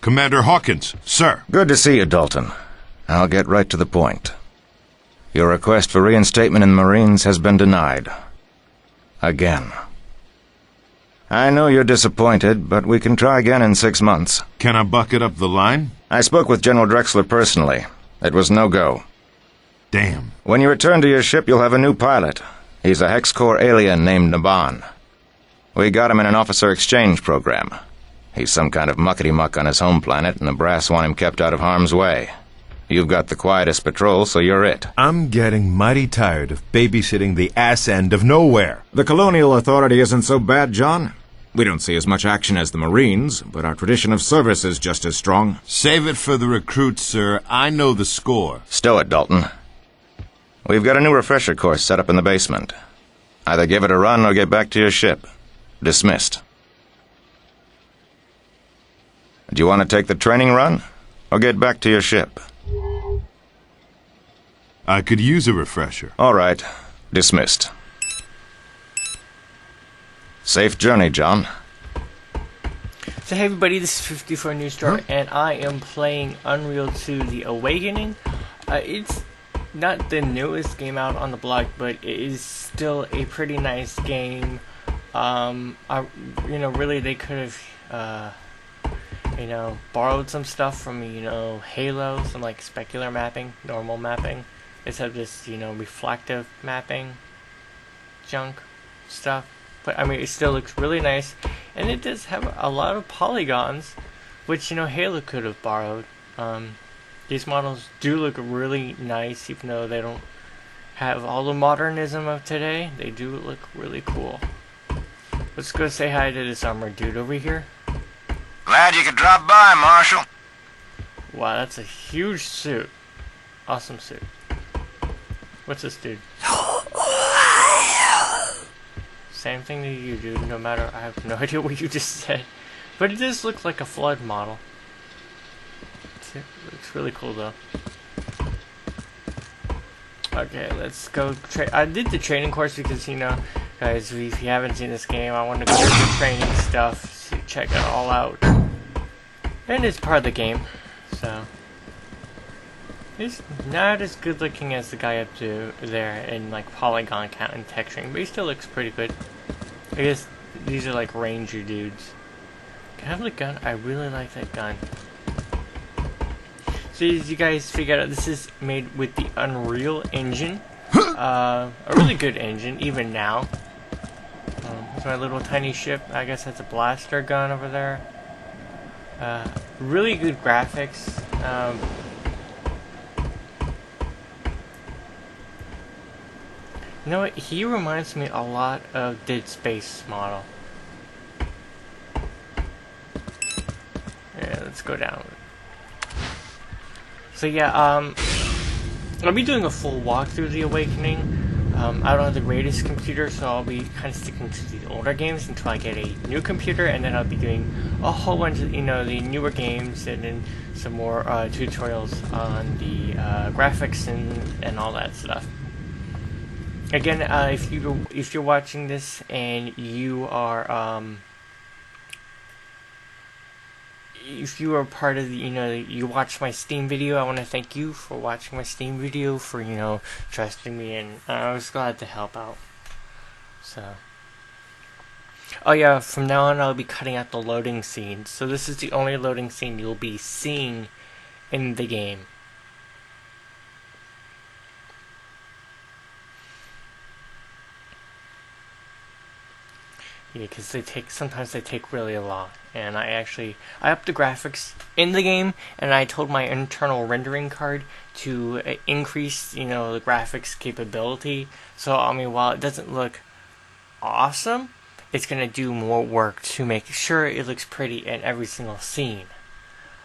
Commander Hawkins, sir. Good to see you, Dalton. I'll get right to the point. Your request for reinstatement in the Marines has been denied. Again. I know you're disappointed, but we can try again in 6 months. Can I bucket up the line? I spoke with General Drexler personally. It was no go. Damn. When you return to your ship, you'll have a new pilot. He's a Hex Corps alien named Naban. We got him in an officer exchange program. He's some kind of muckety-muck on his home planet, and the brass want him kept out of harm's way. You've got the quietest patrol, so you're it. I'm getting mighty tired of babysitting the ass end of nowhere. The Colonial Authority isn't so bad, John. We don't see as much action as the Marines, but our tradition of service is just as strong. Save it for the recruits, sir. I know the score. Stow it, Dalton. We've got a new refresher course set up in the basement. Either give it a run or get back to your ship. Dismissed. Do you want to take the training run, or get back to your ship? I could use a refresher. All right. Dismissed. Safe journey, John. So hey everybody, this is 54 News Star, and I am playing Unreal 2 The Awakening. It's not the newest game out on the block, but it is still a pretty nice game. Really they could have, borrowed some stuff from, Halo, some like specular mapping, normal mapping, instead of this, reflective mapping, junk stuff. But I mean, it still looks really nice, and it does have a lot of polygons, which Halo could have borrowed. These models do look really nice, even though they don't have all the modernism of today. They do look really cool. Let's go say hi to this armored dude over here. Glad you could drop by, Marshal. Wow, that's a huge suit. Awesome suit. What's this dude? Same thing to you, dude. No matter, I have no idea what you just said. But it does look like a Flood model. It looks really cool, though. Okay, let's go. I did the training course because, guys, if you haven't seen this game, I want to go over the training stuff, to check it all out. And it's part of the game, so. He's not as good looking as the guy up to there in like polygon count and texturing, but he still looks pretty good. I guess these are like ranger dudes. Can I have the gun? I really like that gun. So as you guys figure out, this is made with the Unreal Engine. A really good engine, even now. Here's my little tiny ship. I guess that's a blaster gun over there. Really good graphics. You know what? He reminds me a lot of Dead Space model. Yeah, let's go down. So yeah, I'll be doing a full walkthrough of The Awakening. I don't have the greatest computer, so I'll be kind of sticking to the older games until I get a new computer, and then I'll be doing a whole bunch of, the newer games, and then some more tutorials on the graphics and all that stuff. Again, if you're watching this and you are if you are part of the you watched my Steam video, I want to thank you for watching my Steam video, for trusting me, and I was glad to help out. So, oh yeah, from now on I'll be cutting out the loading scenes. So this is the only loading scene you'll be seeing in the game. Yeah, because sometimes they take really long, and I upped the graphics in the game, and I told my internal rendering card to increase, the graphics capability. So, I mean, while it doesn't look awesome, it's going to do more work to make sure it looks pretty in every single scene.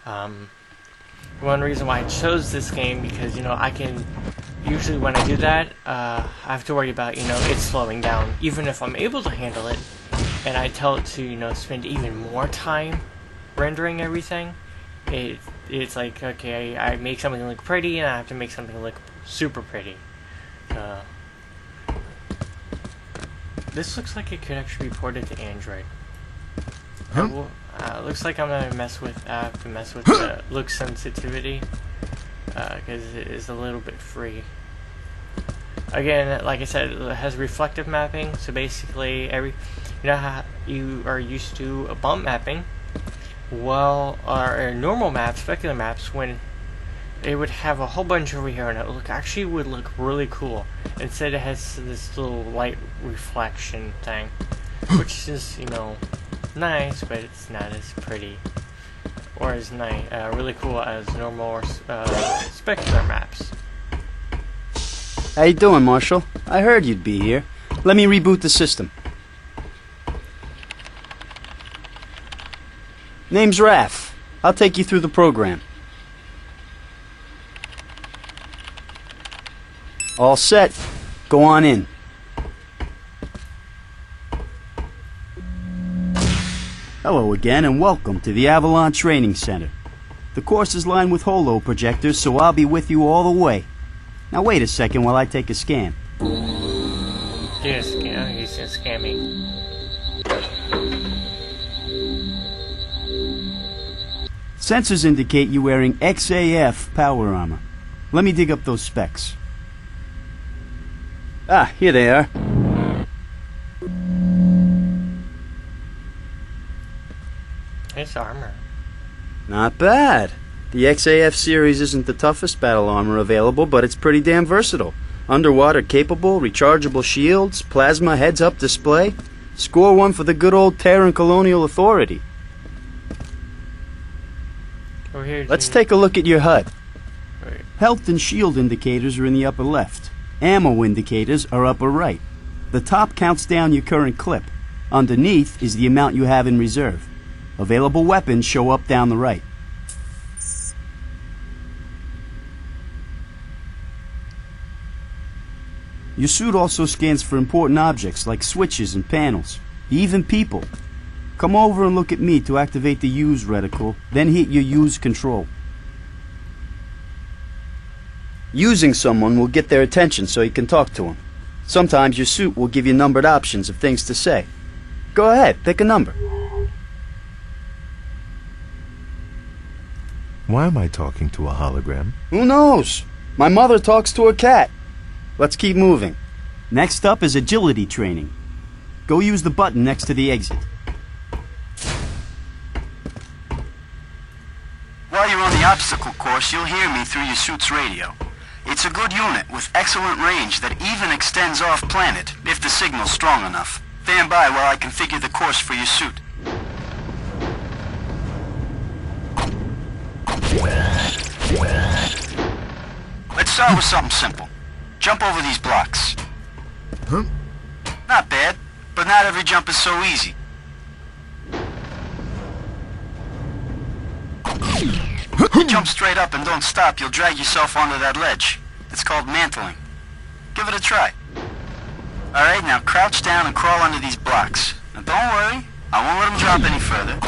One reason why I chose this game, because, I can, usually when I do that, I have to worry about, it slowing down, even if I'm able to handle it. And I tell it to, spend even more time rendering everything. It's like, okay, I make something look pretty, and I have to make something look super pretty. This looks like it could actually be ported to Android. Looks like I'm gonna have to mess with the look sensitivity, because it is a little bit free. Again, like I said, it has reflective mapping, so basically you know how you are used to a bump mapping. Well, our normal maps, specular maps, when it would have a whole bunch over here, and it actually would look really cool. Instead, it has this little light reflection thing, which is, you know, nice, but it's not as pretty or as nice, really cool as normal specular maps. How you doing, Marshall? I heard you'd be here. Let me reboot the system. Name's Raph. I'll take you through the program. All set. Go on in. Hello again, and welcome to the Avalon Training Center. The course is lined with holo projectors, so I'll be with you all the way. Now wait a second while I take a scan. Yes, he's just scamming. Sensors indicate you wearing XAF power armor. Let me dig up those specs. Ah, here they are. It's armor. Not bad. The XAF series isn't the toughest battle armor available, but it's pretty damn versatile. Underwater capable, rechargeable shields, plasma heads-up display. Score one for the good old Terran Colonial Authority. Let's take a look at your HUD. Right. Health and shield indicators are in the upper left. Ammo indicators are upper right. The top counts down your current clip. Underneath is the amount you have in reserve. Available weapons show up down the right. Your suit also scans for important objects like switches and panels, even people. Come over and look at me to activate the use reticle, then hit your use control. Using someone will get their attention so you can talk to them. Sometimes your suit will give you numbered options of things to say. Go ahead, pick a number. Why am I talking to a hologram? Who knows? My mother talks to her cat. Let's keep moving. Next up is agility training. Go use the button next to the exit. While you're on the obstacle course, you'll hear me through your suit's radio. It's a good unit with excellent range that even extends off-planet if the signal's strong enough. Stand by while I configure the course for your suit. Let's start with something simple. Jump over these blocks. Huh? Not bad, but not every jump is so easy. Jump straight up and don't stop, you'll drag yourself onto that ledge. It's called mantling. Give it a try. Alright, now crouch down and crawl under these blocks. Now don't worry, I won't let them drop any further.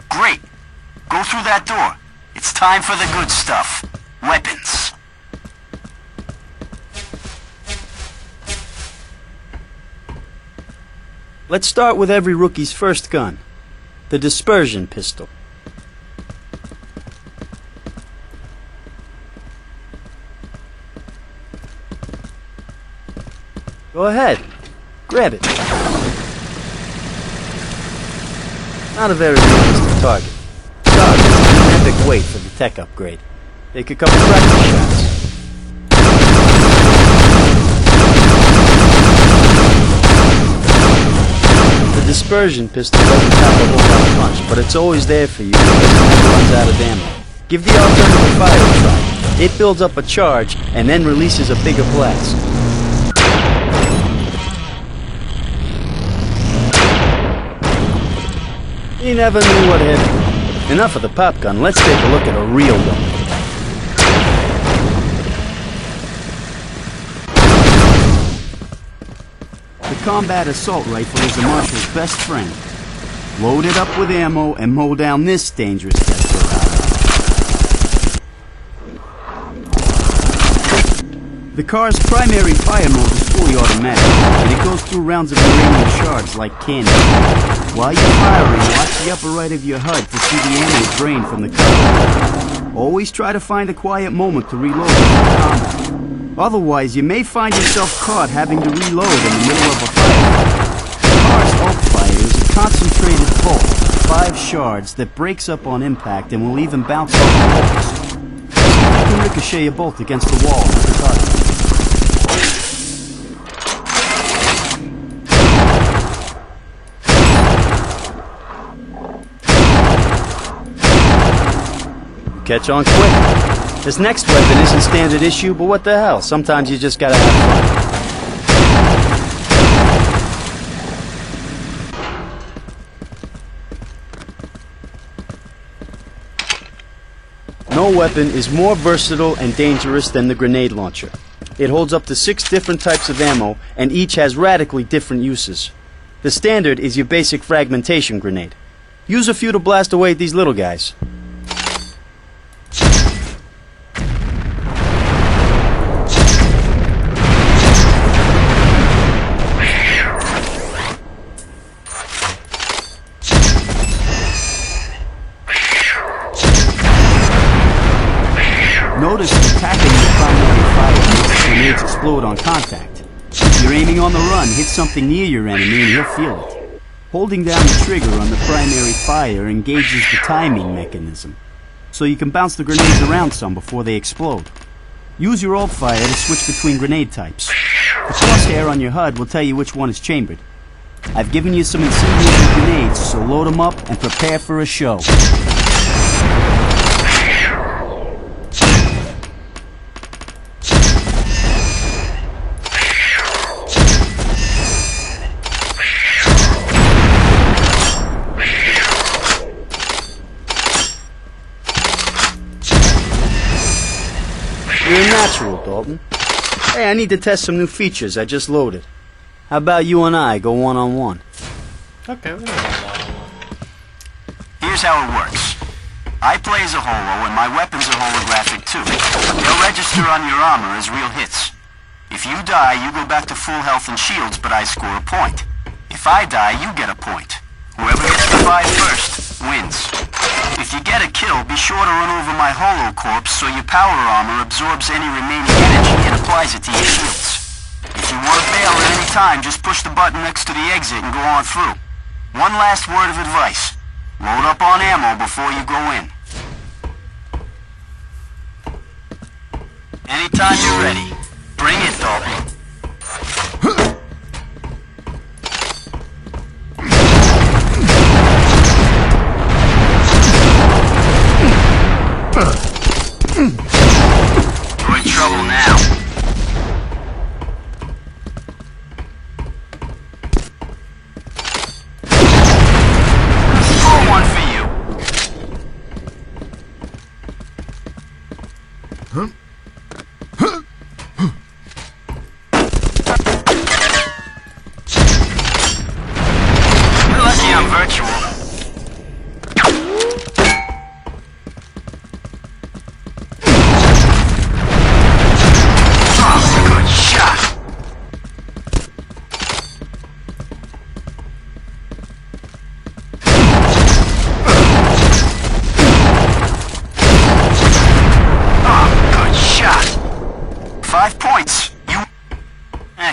Great. Go through that door. It's time for the good stuff. Weapons. Let's start with every rookie's first gun, the dispersion pistol. Go ahead, grab it. Not a very realistic target. Besides, it's an epic weight for the tech upgrade. Take a couple practice shots. The dispersion pistol doesn't have a whole lot of punch, but it's always there for you because it never runs out of ammo. Give the alternative fire a try. It builds up a charge and then releases a bigger blast. You never knew what hit him. Enough of the pop gun, let's take a look at a real one. The combat assault rifle is a marshal's best friend. Load it up with ammo and mow down this dangerous desperado. The car's primary fire mode is full fully automatic, and it goes through rounds of uranium shards like candy. While you're firing, watch the upper right of your HUD to see the ammo drain from the gun. Always try to find a quiet moment to reload in combat. Otherwise, you may find yourself caught having to reload in the middle of a fight. The car's ult fire is a concentrated bolt, 5 shards, that breaks up on impact and will even bounce off the walls. See if you can ricochet a bolt against the wall with the target. Catch on quick. This next weapon isn't standard issue, but what the hell? Sometimes you just gotta have fun. No weapon is more versatile and dangerous than the grenade launcher. It holds up to 6 different types of ammo, and each has radically different uses. The standard is your basic fragmentation grenade. Use a few to blast away at these little guys. Notice attacking the primary fire makes grenades explode on contact. If you're aiming on the run, hit something near your enemy and he'll feel it. Holding down the trigger on the primary fire engages the timing mechanism, so you can bounce the grenades around some before they explode. Use your alt fire to switch between grenade types. The crosshair on your HUD will tell you which one is chambered. I've given you some incendiary grenades, so load them up and prepare for a show. You're a natural, Dalton. Hey, I need to test some new features I just loaded. How about you and I go one-on-one? Okay, we can go one-on-one. Here's how it works. I play as a holo, and my weapons are holographic too. They'll register on your armor as real hits. If you die, you go back to full health and shields, but I score a point. If I die, you get a point. Whoever gets the 5 first wins. If you get a kill, be sure to run over my holo corpse so your power armor absorbs any remaining energy and applies it to your shields. If you want to bail at any time, just push the button next to the exit and go on through. One last word of advice. Load up on ammo before you go in. Anytime you're ready, bring it, Dalton. We're in trouble now. Score one for you. You're lucky I'm virtual.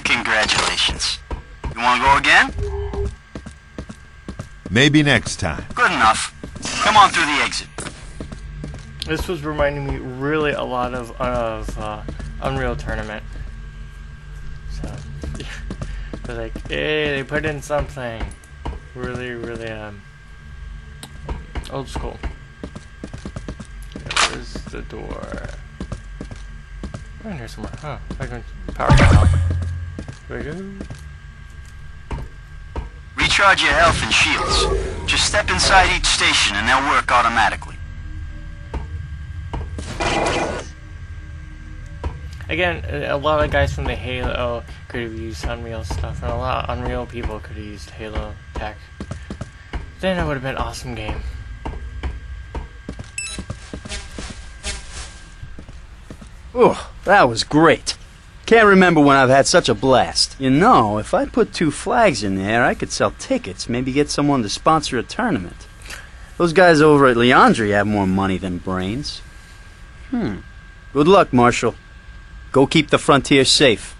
Congratulations. You want to go again? Maybe next time. Good enough. Come on through the exit. This was reminding me really a lot of Unreal Tournament. So, they're like, hey, they put in something really, really old school. Yeah, where's the door? Oh, in here somewhere. Huh? I can power down. There we go. Recharge your health and shields. Just step inside each station and they'll work automatically. Again, a lot of guys from the Halo could have used Unreal stuff, and a lot of Unreal people could have used Halo tech. Then it would have been an awesome game. Oh, that was great. Can't remember when I've had such a blast. You know, if I put 2 flags in there, I could sell tickets, maybe get someone to sponsor a tournament. Those guys over at Leandri have more money than brains. Good luck, Marshal. Go keep the frontier safe.